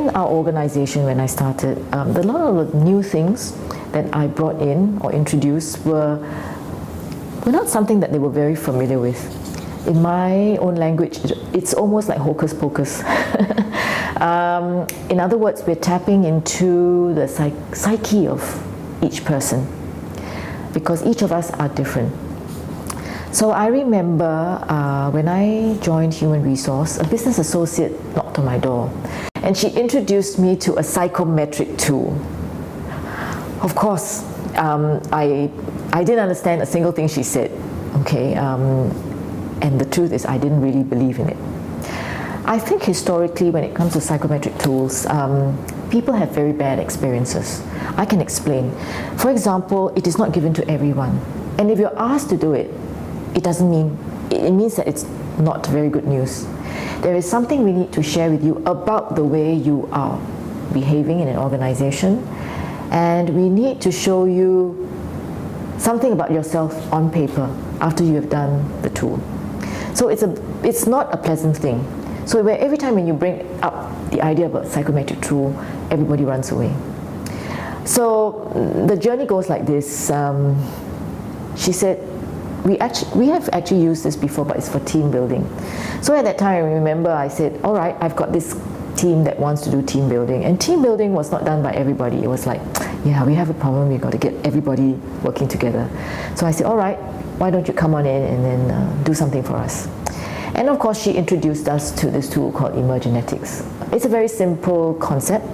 in our organization, when I started, a lot of the new things that I brought in or introduced were not something that they were very familiar with. In my own language, it's almost like Hocus Pocus. In other words, we're tapping into the psyche of each person, because each of us are different. So I remember when I joined Human Resource, a business associate knocked on my door, and she introduced me to a psychometric tool. Of course, I didn't understand a single thing she said, okay, and the truth is I didn't really believe in it. I think historically, when it comes to psychometric tools, people have very bad experiences. I can explain. For example, it is not given to everyone, and if you're asked to do it, it means that it's not very good news. There is something we need to share with you about the way you are behaving in an organization, and we need to show you something about yourself on paper after you have done the tool. So it's not a pleasant thing. So where every time when you bring up the idea about psychometric tool, everybody runs away. So the journey goes like this. She said, we have actually used this before, but it's for team building. So at that time, I remember I said, all right, I've got this team that wants to do team building. And team building was not done by everybody. It was like, yeah, we have a problem, we've got to get everybody working together. So I said, all right, why don't you come on in and then do something for us? And of course, she introduced us to this tool called Emergenetics. It's a very simple concept.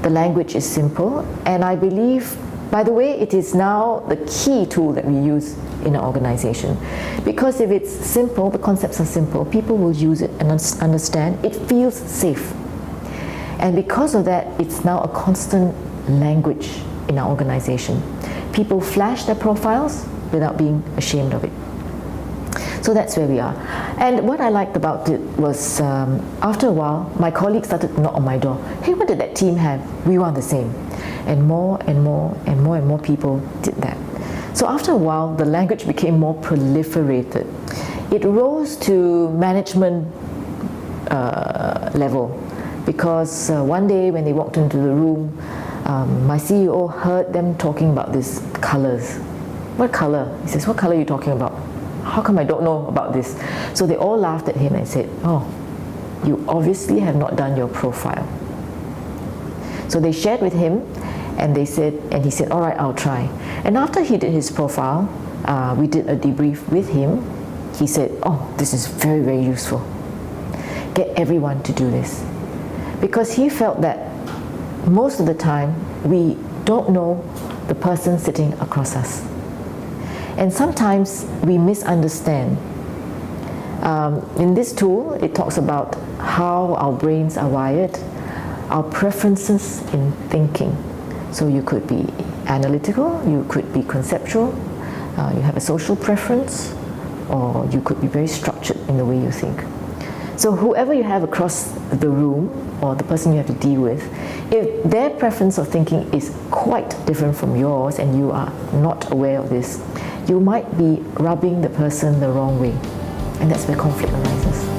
The language is simple, and I believe, by the way, it is now the key tool that we use in an organization. Because if it's simple, the concepts are simple, people will use it and understand. It feels safe. And because of that, it's now a constant language in our organization. People flash their profiles without being ashamed of it. So that's where we are. And what I liked about it was, after a while, my colleagues started to knock on my door. Hey, what did that team have? We want the same. And more and more and more and more people did that. So after a while, the language became more proliferated. It rose to management level, because one day when they walked into the room, my CEO heard them talking about these colors. What color? He says, what color are you talking about? How come I don't know about this? So they all laughed at him and said, oh, you obviously have not done your profile. So they shared with him, and he said, all right, I'll try. And after he did his profile, we did a debrief with him. He said, oh, this is very, very useful. Get everyone to do this. Because he felt that most of the time, we don't know the person sitting across us. And sometimes we misunderstand. In this tool, it talks about how our brains are wired, our preferences in thinking. So you could be analytical, you could be conceptual, you have a social preference, or you could be very structured in the way you think. So whoever you have across the room, or the person you have to deal with, if their preference of thinking is quite different from yours and you are not aware of this, you might be rubbing the person the wrong way. And that's where conflict arises.